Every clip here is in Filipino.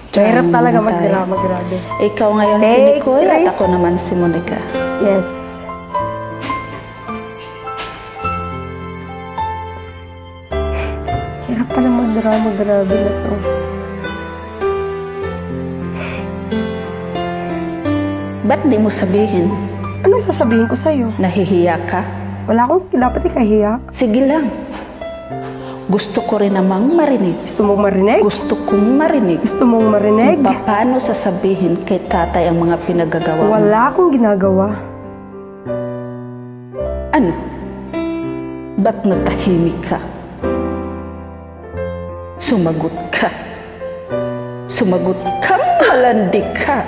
Mahirap talaga magdrama, grabe. Ikaw ngayon si Nicole at ako naman si Monica. Yes. Hirap pala magdrama, grabe na to. Ba't di mo sabihin? Ano sasabihin ko sa'yo? Nahihiya ka? Wala akong dapat ikahiya. Sige lang. Gusto ko rin namang marinig. Gusto mong marinig? Gusto kong marinig. Gusto mong marinig? Paano sasabihin kay tatay ang mga pinagagawa mo? Wala akong ginagawa. Ano? Ba't natahimik ka? Sumagot ka. Sumagot ka, malandi ka.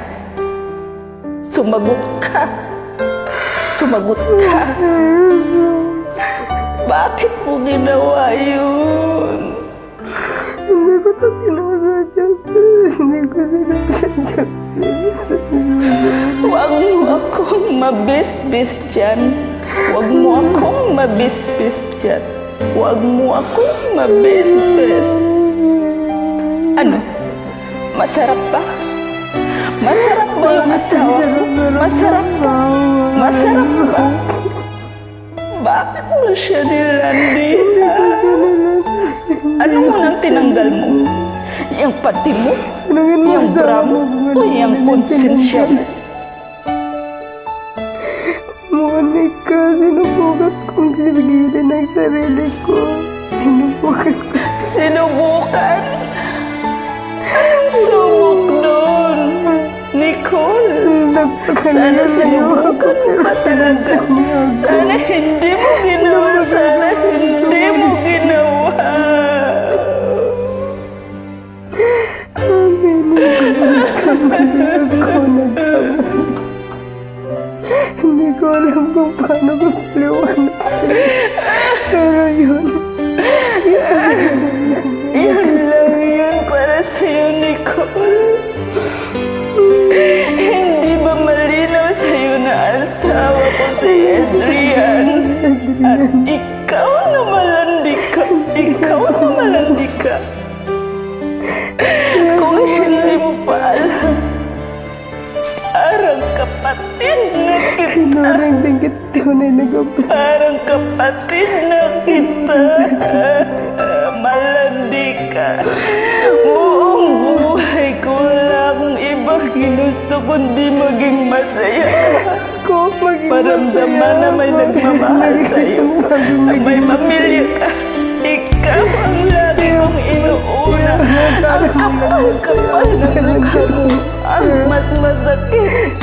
Sumagot ka. Sumagot ka. Bakit mo ginawa yun? Hindi ko ito sinasadya. Hindi ko sinasadya. Huwag mo akong mabisbis dyan. Huwag mo akong mabisbis dyan. Huwag mo akong mabisbis. Ano? Masarap ba? Masarap ba yung asawa ko? Masarap ba? Masarap ba? Bakit mo siya nilandihan? Ano mo nang tinanggal mo? Yung pati mo? Yung bra mo? O yung konsensya mo? Monica, sinubukan kong sigilan ang sarili ko. Sinubukan ko. Sinubukan? Anong subok doon? Nicole, sana sinubukan mo pa talaga. Sana hindi mo ginawa. Sana hindi mo ginawa. Hindi ko alam kung paano ko paliwanag sa'yo. Pero yun. Yan lang yun para sa'yo, Nicole. Hindi ba malinaw sa'yo na asawa ko si Adrian? At ikaw na malandi ka. Ikaw na malandi ka. Kung hindi mo pa alam, parang kapatid na kita. Sinurang din kita na nagabas. Parang kapatid na kita. Malandi ka. Buong buhay ko lang ibang ginusto kundi maging masaya ka. Paramdaman na may nagmamahal sa'yo. Na may pamilya ka. Ikaw ang lagi kong inuuna. Ang kapal-kapal ng mukha mo. Ang mas masakit.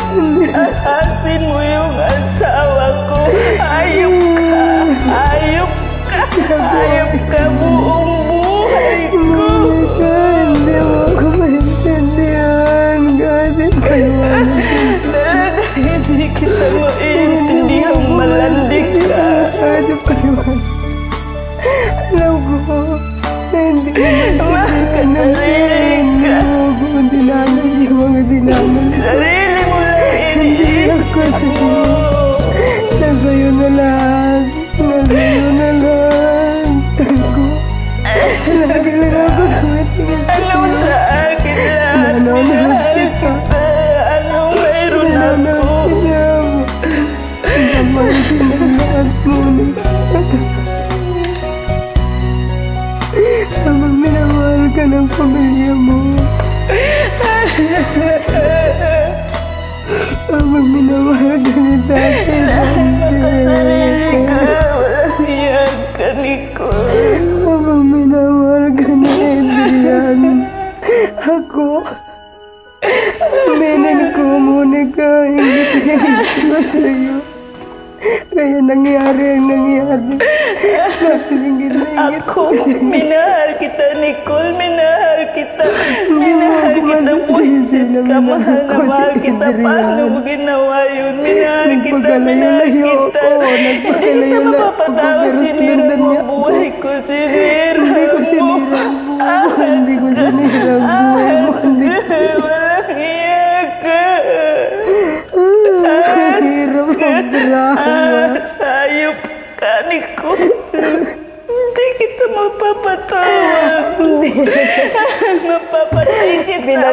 Ahasin mo yung asawa ko. Ayop ka. Ayop ka. Ayop ka buong buhay ko. Hindi mo ako maintindihan. Kasi Talaga hindi kita maintindihan. Malandi ka. ano pa naman? Alam ko na hindi ko maintindihan. Sarili ka. Dinanas yung mga dinanas. Sarili mo lang iniisip Ako sa'yo. Nasa'yo na lahat. Nasa'yo na lahat. Ako. Lagi lang ako tumitingin. Alam mo sa akin lahat. Minahal kita. Anong mayroon ako? Pinamansin ang lahat mo. Habang minamahal ka ng pamilya mo. Habang minamahal ka ni Tatay. Sarili ka. Walang iyan ka, Nicole. Habang minamahal ka ni Adrian. Ako. Meaning ko, Monica. Hindi ko sa'yo. Kaya nangyari ang nangyari. Ako, minahal kita, Nicole. Minahal kita. Minahal kita. Buisit ka. Mahal na mahal kita. Paano mo ginawa yun? Minahal kita. Minahal kita. Hindi ka mapapatawad. Sinira mo buhay ko. Sinira mo. Hindi ko sinira mo. Hindi ko sinira buhay mo. Walang iya ka. Hirap ang drama. Sayop ka, Nicole. Hindi kita mapapatawad. Mapapatay kita.